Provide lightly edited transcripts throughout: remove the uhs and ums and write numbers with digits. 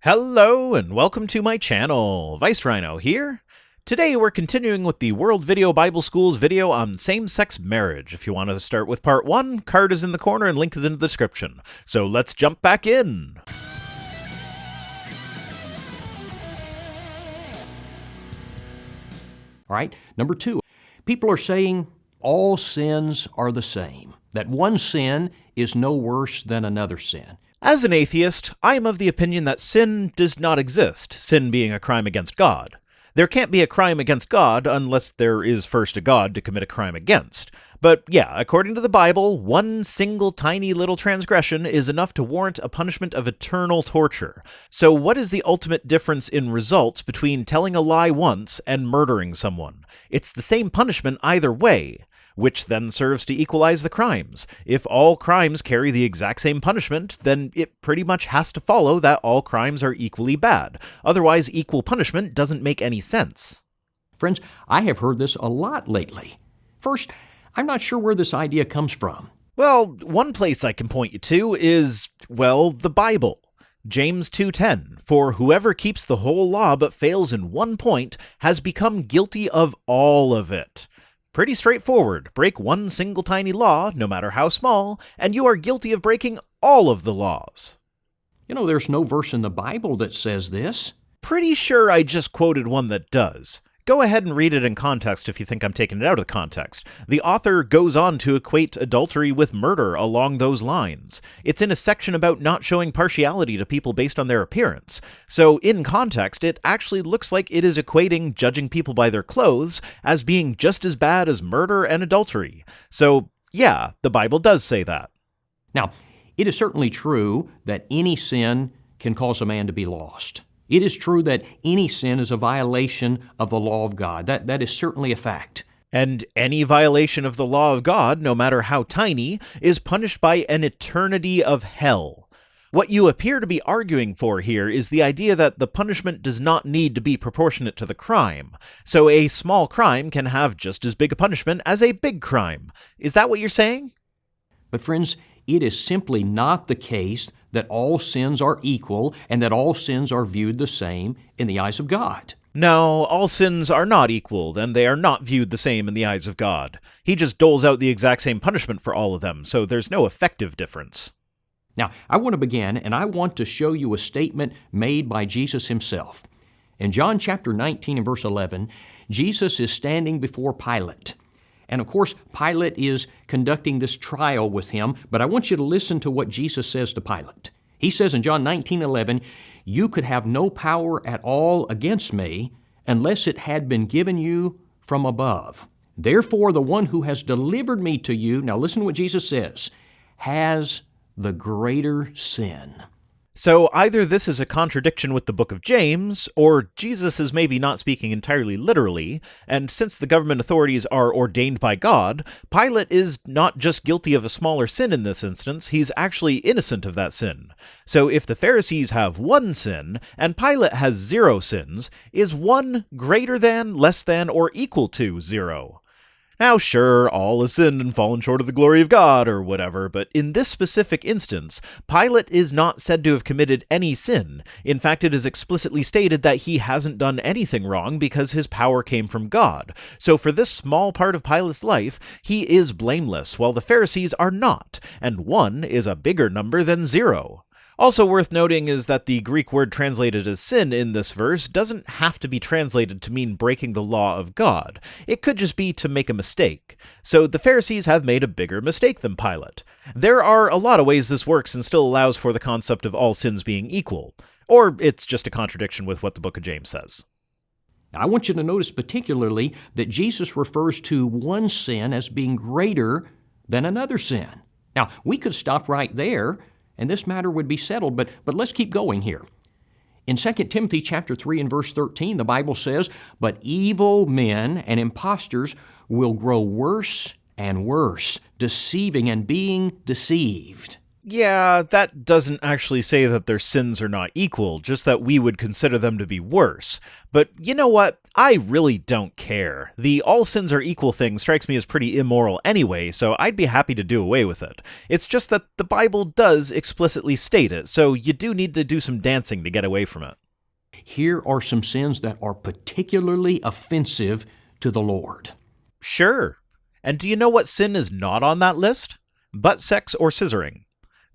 Hello and welcome to my channel, Vice Rhino here. Today we're continuing with the World Video Bible School's video on same-sex marriage. If you want to start with part 1, card is in the corner and link is in the description. So let's jump back in. All right, number 2, people are saying all sins are the same, that one sin is no worse than another sin. As an atheist, I am of the opinion that sin does not exist, sin being a crime against God. There can't be a crime against God unless there is first a God to commit a crime against. But yeah, according to the Bible, one single tiny little transgression is enough to warrant a punishment of eternal torture. So what is the ultimate difference in results between telling a lie once and murdering someone? It's the same punishment either way, which then serves to equalize the crimes. If all crimes carry the exact same punishment, then it pretty much has to follow that all crimes are equally bad. Otherwise, equal punishment doesn't make any sense. Friends, I have heard this a lot lately. First, I'm not sure where this idea comes from. Well, one place I can point you to is, well, the Bible. James 2:10, for whoever keeps the whole law but fails in one point has become guilty of all of it. Pretty straightforward. Break one single tiny law, no matter how small, and you are guilty of breaking all of the laws. You know, there's no verse in the Bible that says this. Pretty sure I just quoted one that does. Go ahead and read it in context if you think I'm taking it out of context. The author goes on to equate adultery with murder along those lines. It's in a section about not showing partiality to people based on their appearance. So in context, it actually looks like it is equating judging people by their clothes as being just as bad as murder and adultery. So yeah, the Bible does say that. Now, it is certainly true that any sin can cause a man to be lost. It is true that any sin is a violation of the law of God. That is certainly a fact. And any violation of the law of God, no matter how tiny, is punished by an eternity of hell. What you appear to be arguing for here is the idea that the punishment does not need to be proportionate to the crime. So a small crime can have just as big a punishment as a big crime. Is that what you're saying? But friends, it is simply not the case that all sins are equal and that all sins are viewed the same in the eyes of God. No, all sins are not equal, and they are not viewed the same in the eyes of God. He just doles out the exact same punishment for all of them, so there's no effective difference. Now, I want to begin, and I want to show you a statement made by Jesus himself. In John chapter 19 and verse 11, Jesus is standing before Pilate. And of course, Pilate is conducting this trial with him, but I want you to listen to what Jesus says to Pilate. He says in John 19:11, "You could have no power at all against me unless it had been given you from above. Therefore, the one who has delivered me to you," now listen to what Jesus says, "has the greater sin." So either this is a contradiction with the book of James, or Jesus is maybe not speaking entirely literally, and since the government authorities are ordained by God, Pilate is not just guilty of a smaller sin in this instance, he's actually innocent of that sin. So if the Pharisees have one sin, and Pilate has 0 sins, is one greater than, less than, or equal to 0? Now sure, all have sinned and fallen short of the glory of God, or whatever, but in this specific instance, Pilate is not said to have committed any sin. In fact, it is explicitly stated that he hasn't done anything wrong because his power came from God. So for this small part of Pilate's life, he is blameless, while the Pharisees are not, and 1 is a bigger number than 0. Also worth noting is that the Greek word translated as sin in this verse doesn't have to be translated to mean breaking the law of God. It could just be to make a mistake. So the Pharisees have made a bigger mistake than Pilate. There are a lot of ways this works and still allows for the concept of all sins being equal. Or it's just a contradiction with what the book of James says. I want you to notice particularly that Jesus refers to one sin as being greater than another sin. Now, we could stop right there, and this matter would be settled, but let's keep going here. In 2 Timothy chapter 3 and verse 13, the Bible says, "But evil men and impostors will grow worse and worse, deceiving and being deceived." Yeah, that doesn't actually say that their sins are not equal, just that we would consider them to be worse. But you know what? I really don't care. The all sins are equal thing strikes me as pretty immoral anyway, so I'd be happy to do away with it. It's just that the Bible does explicitly state it, so you do need to do some dancing to get away from it. Here are some sins that are particularly offensive to the Lord. Sure. And do you know what sin is not on that list? Butt sex or scissoring.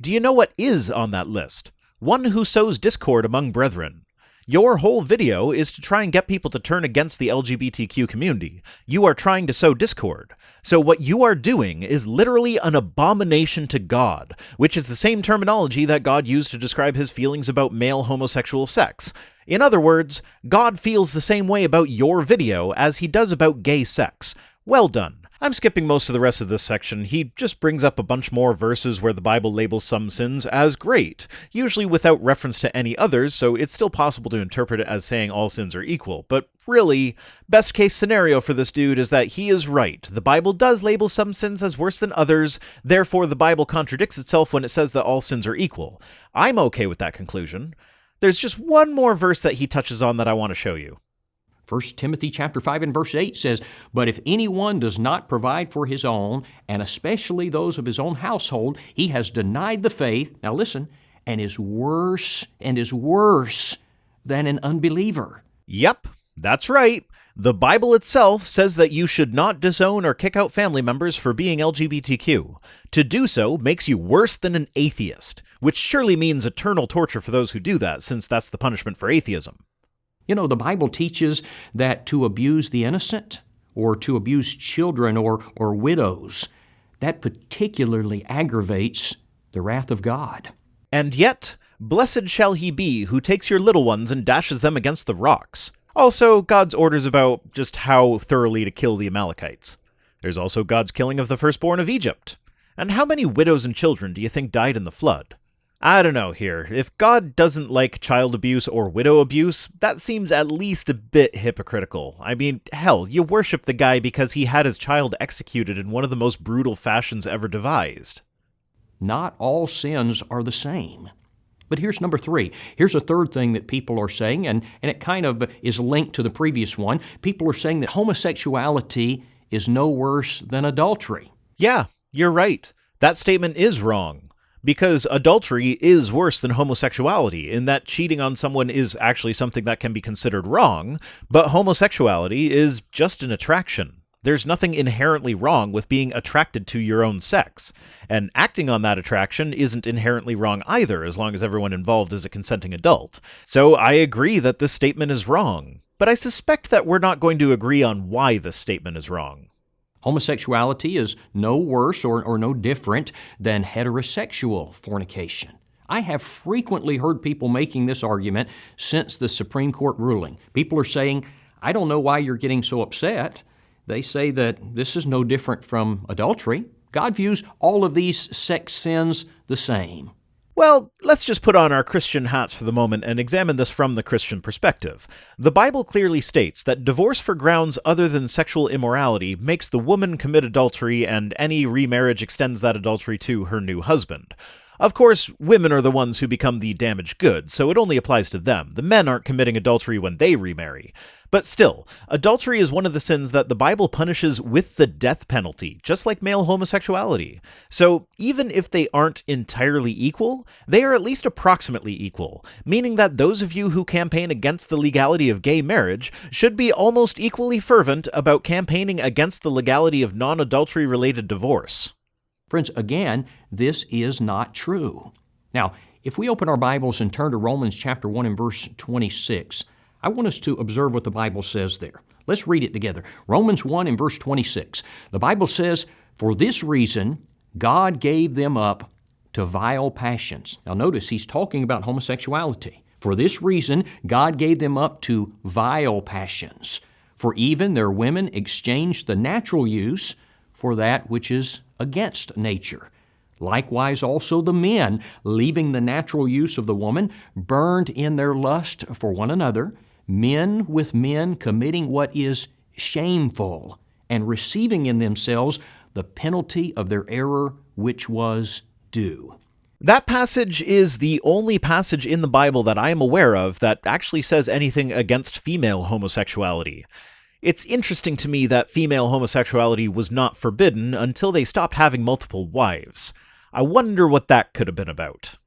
Do you know what is on that list? One who sows discord among brethren. Your whole video is to try and get people to turn against the LGBTQ community. You are trying to sow discord. So what you are doing is literally an abomination to God, which is the same terminology that God used to describe his feelings about male homosexual sex. In other words, God feels the same way about your video as he does about gay sex. Well done. I'm skipping most of the rest of this section. He just brings up a bunch more verses where the Bible labels some sins as great, usually without reference to any others, so it's still possible to interpret it as saying all sins are equal. But really, best case scenario for this dude is that he is right. The Bible does label some sins as worse than others, therefore the Bible contradicts itself when it says that all sins are equal. I'm okay with that conclusion. There's just one more verse that he touches on that I want to show you. 1 Timothy chapter 5 and verse 8 says, "But if anyone does not provide for his own, and especially those of his own household, he has denied the faith," now listen, "and is worse than an unbeliever." Yep, that's right. The Bible itself says that you should not disown or kick out family members for being LGBTQ. To do so makes you worse than an atheist, which surely means eternal torture for those who do that, since that's the punishment for atheism. You know, the Bible teaches that to abuse the innocent or to abuse children or widows, that particularly aggravates the wrath of God. And yet, blessed shall he be who takes your little ones and dashes them against the rocks. Also, God's orders about just how thoroughly to kill the Amalekites. There's also God's killing of the firstborn of Egypt. And how many widows and children do you think died in the flood? I don't know here. If God doesn't like child abuse or widow abuse, that seems at least a bit hypocritical. I mean, hell, you worship the guy because he had his child executed in one of the most brutal fashions ever devised. Not all sins are the same. But here's number 3. Here's a third thing that people are saying, and it kind of is linked to the previous one. People are saying that homosexuality is no worse than adultery. Yeah, you're right. That statement is wrong. Because adultery is worse than homosexuality, in that cheating on someone is actually something that can be considered wrong, but homosexuality is just an attraction. There's nothing inherently wrong with being attracted to your own sex, and acting on that attraction isn't inherently wrong either, as long as everyone involved is a consenting adult. So I agree that this statement is wrong, but I suspect that we're not going to agree on why this statement is wrong. Homosexuality is no worse or no different than heterosexual fornication. I have frequently heard people making this argument since the Supreme Court ruling. People are saying, "I don't know why you're getting so upset." They say that this is no different from adultery. God views all of these sex sins the same. Well, let's just put on our Christian hats for the moment and examine this from the Christian perspective. The Bible clearly states that divorce for grounds other than sexual immorality makes the woman commit adultery, and any remarriage extends that adultery to her new husband. Of course, women are the ones who become the damaged goods, so it only applies to them. The men aren't committing adultery when they remarry. But still, adultery is one of the sins that the Bible punishes with the death penalty, just like male homosexuality. So even if they aren't entirely equal, they are at least approximately equal, meaning that those of you who campaign against the legality of gay marriage should be almost equally fervent about campaigning against the legality of non-adultery related divorce. Friends, again, this is not true. Now, if we open our Bibles and turn to Romans chapter 1 and verse 26, I want us to observe what the Bible says there. Let's read it together. Romans 1 and verse 26. The Bible says, "For this reason, God gave them up to vile passions." Now notice, he's talking about homosexuality. "For this reason, God gave them up to vile passions. For even their women exchanged the natural use for that which is against nature. Likewise also the men, leaving the natural use of the woman, burned in their lust for one another, men with men committing what is shameful, and receiving in themselves the penalty of their error which was due." That passage is the only passage in the Bible that I am aware of that actually says anything against female homosexuality. It's interesting to me that female homosexuality was not forbidden until they stopped having multiple wives. I wonder what that could have been about.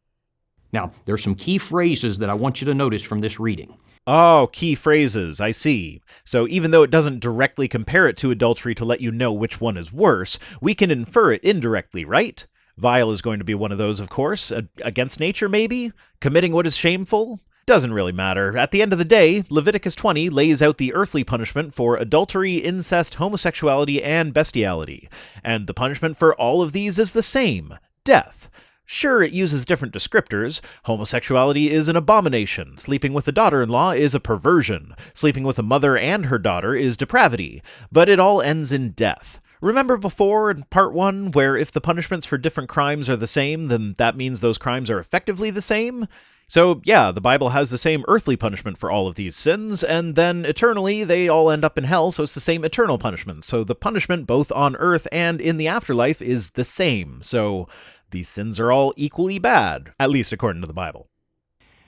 Now, there are some key phrases that I want you to notice from this reading. Oh, key phrases, I see. So even though it doesn't directly compare it to adultery to let you know which one is worse, we can infer it indirectly, right? Vile is going to be one of those, of course. Against nature, maybe? Committing what is shameful? Doesn't really matter. At the end of the day, Leviticus 20 lays out the earthly punishment for adultery, incest, homosexuality, and bestiality. And the punishment for all of these is the same: death. Sure, it uses different descriptors. Homosexuality is an abomination. Sleeping with a daughter-in-law is a perversion. Sleeping with a mother and her daughter is depravity. But it all ends in death. Remember before in part 1 where if the punishments for different crimes are the same, then that means those crimes are effectively the same? So yeah, the Bible has the same earthly punishment for all of these sins, and then eternally they all end up in hell, so it's the same eternal punishment. So the punishment both on earth and in the afterlife is the same. So these sins are all equally bad, at least according to the Bible.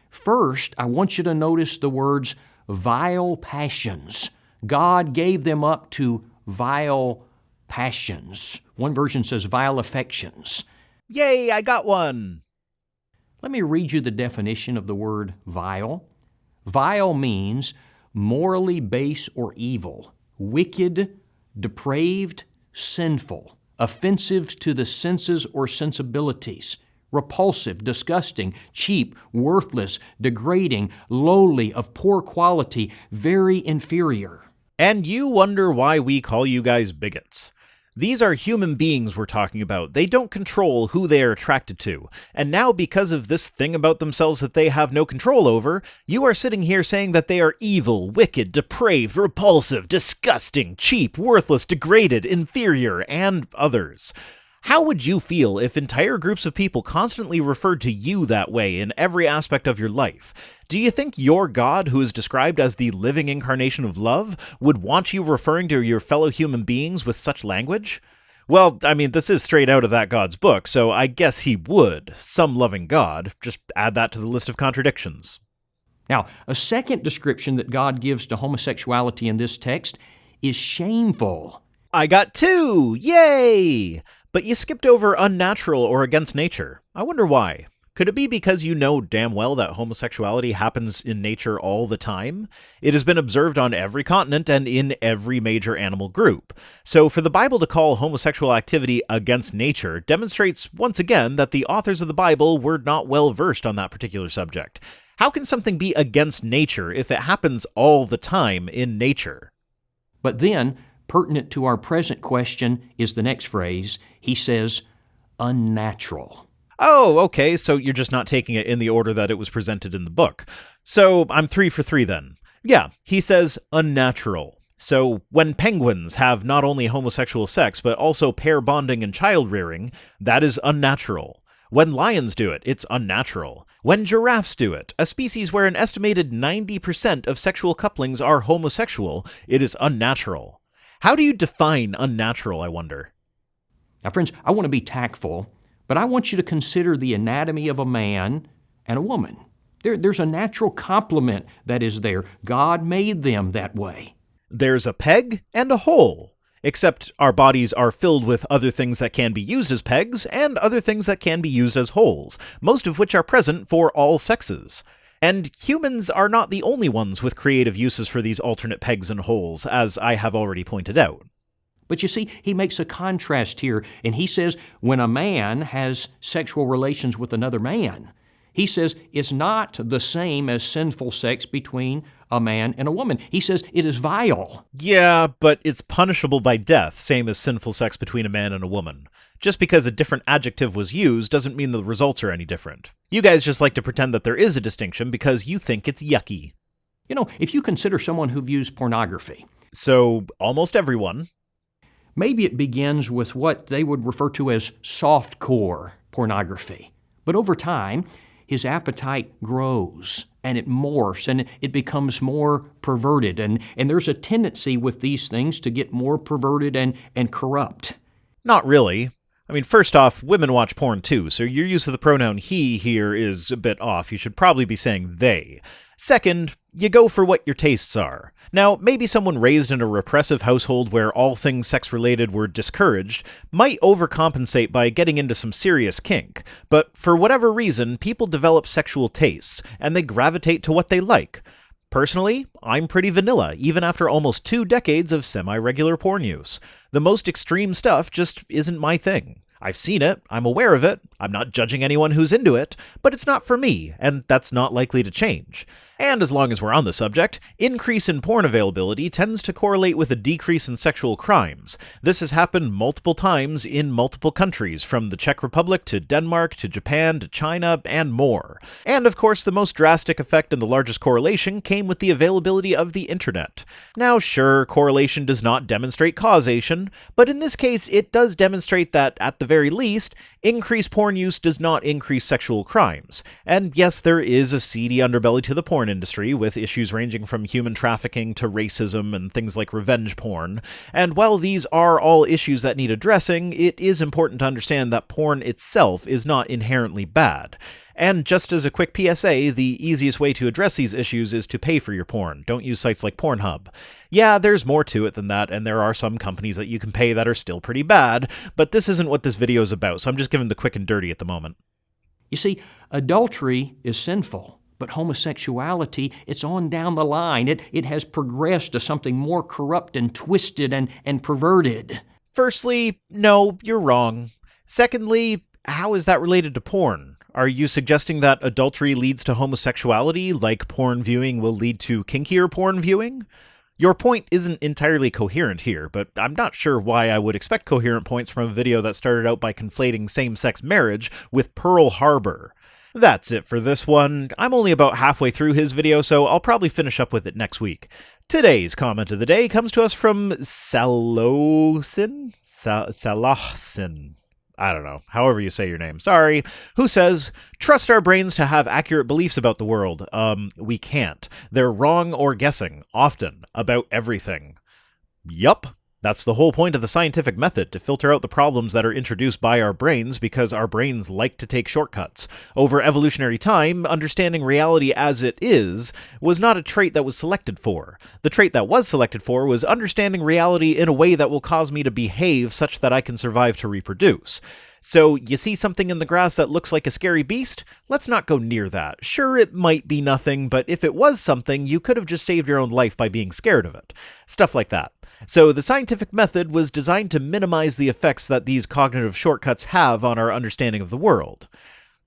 First, I want you to notice the words vile passions. God gave them up to vile passions. One version says vile affections. Yay, I got one! Let me read you the definition of the word vile. Vile means morally base or evil, wicked, depraved, sinful, offensive to the senses or sensibilities, repulsive, disgusting, cheap, worthless, degrading, lowly, of poor quality, very inferior. And you wonder why we call you guys bigots. These are human beings we're talking about. They don't control who they are attracted to. And now, because of this thing about themselves that they have no control over, you are sitting here saying that they are evil, wicked, depraved, repulsive, disgusting, cheap, worthless, degraded, inferior, and others. How would you feel if entire groups of people constantly referred to you that way in every aspect of your life? Do you think your God, who is described as the living incarnation of love, would want you referring to your fellow human beings with such language? Well, I mean, this is straight out of that God's book, so I guess he would. Some loving God. Just add that to the list of contradictions. Now, a second description that God gives to homosexuality in this text is shameful. I got 2! Yay! But you skipped over unnatural or against nature. I wonder why. Could it be because you know damn well that homosexuality happens in nature all the time? It has been observed on every continent and in every major animal group. So for the Bible to call homosexual activity against nature demonstrates once again that the authors of the Bible were not well versed on that particular subject. How can something be against nature if it happens all the time in nature? But then, pertinent to our present question is the next phrase. He says, unnatural. Oh, okay, so you're just not taking it in the order that it was presented in the book. So I'm 3 for 3 then. Yeah, he says unnatural. So when penguins have not only homosexual sex, but also pair bonding and child rearing, that is unnatural. When lions do it, it's unnatural. When giraffes do it, a species where an estimated 90% of sexual couplings are homosexual, it is unnatural. How do you define unnatural, I wonder? Now, friends, I want to be tactful, but I want you to consider the anatomy of a man and a woman. There's a natural complement that is there. God made them that way. There's a peg and a hole. Except our bodies are filled with other things that can be used as pegs and other things that can be used as holes, most of which are present for all sexes. And humans are not the only ones with creative uses for these alternate pegs and holes, as I have already pointed out. But you see, he makes a contrast here, and he says when a man has sexual relations with another man, he says it's not the same as sinful sex between a man and a woman. He says it is vile. Yeah, but it's punishable by death, same as sinful sex between a man and a woman. Just because a different adjective was used doesn't mean the results are any different. You guys just like to pretend that there is a distinction because you think it's yucky. You know, if you consider someone who views pornography. So, almost everyone. Maybe it begins with what they would refer to as softcore pornography. But over time, his appetite grows and it morphs and it becomes more perverted. And there's a tendency with these things to get more perverted and corrupt. Not really. I mean, first off, women watch porn too, so your use of the pronoun he here is a bit off. You should probably be saying they. Second, you go for what your tastes are. Now, maybe someone raised in a repressive household where all things sex-related were discouraged might overcompensate by getting into some serious kink, but for whatever reason, people develop sexual tastes, and they gravitate to what they like. Personally, I'm pretty vanilla, even after almost 2 decades of semi-regular porn use. The most extreme stuff just isn't my thing. I've seen it, I'm aware of it, I'm not judging anyone who's into it, but it's not for me, and that's not likely to change. And as long as we're on the subject, increase in porn availability tends to correlate with a decrease in sexual crimes. This has happened multiple times in multiple countries, from the Czech Republic to Denmark to Japan to China, and more. And of course, the most drastic effect and the largest correlation came with the availability of the internet. Now sure, correlation does not demonstrate causation, but in this case it does demonstrate that, at the very least, increased porn use does not increase sexual crimes. And yes, there is a seedy underbelly to the porn industry, with issues ranging from human trafficking to racism and things like revenge porn. And while these are all issues that need addressing, it is important to understand that porn itself is not inherently bad. And just as a quick PSA, the easiest way to address these issues is to pay for your porn. Don't use sites like Pornhub. Yeah, there's more to it than that, and there are some companies that you can pay that are still pretty bad, but this isn't what this video is about, so I'm just giving the quick and dirty at the moment. You see, adultery is sinful. But homosexuality, it's on down the line. It has progressed to something more corrupt and twisted and perverted. Firstly, no, you're wrong. Secondly, how is that related to porn? Are you suggesting that adultery leads to homosexuality, like porn viewing will lead to kinkier porn viewing? Your point isn't entirely coherent here, but I'm not sure why I would expect coherent points from a video that started out by conflating same-sex marriage with Pearl Harbor. That's it for this one. I'm only about halfway through his video, so I'll probably finish up with it next week. Today's comment of the day comes to us from Salahsin? I don't know, however you say your name, sorry, who says, trust our brains to have accurate beliefs about the world. We can't. They're wrong or guessing, often, about everything. Yup. That's the whole point of the scientific method, to filter out the problems that are introduced by our brains because our brains like to take shortcuts. Over evolutionary time, understanding reality as it is was not a trait that was selected for. The trait that was selected for was understanding reality in a way that will cause me to behave such that I can survive to reproduce. So, you see something in the grass that looks like a scary beast? Let's not go near that. Sure, it might be nothing, but if it was something, you could have just saved your own life by being scared of it. Stuff like that. So the scientific method was designed to minimize the effects that these cognitive shortcuts have on our understanding of the world.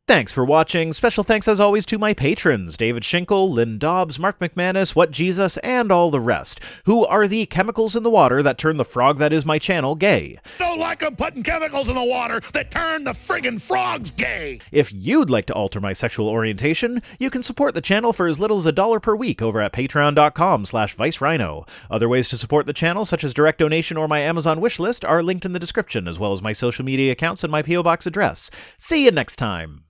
Thanks for watching. Special thanks as always to my patrons, David Schinkel, Lynn Dobbs, Mark McManus, What Jesus, and all the rest, who are the chemicals in the water that turn the frog that is my channel gay. Don't like them putting chemicals in the water that turn the friggin' frogs gay. If you'd like to alter my sexual orientation, you can support the channel for as little as $1 per week over at patreon.com/ViceRhino. Other ways to support the channel, such as direct donation or my Amazon wishlist, are linked in the description, as well as my social media accounts and my P.O. Box address. See you next time.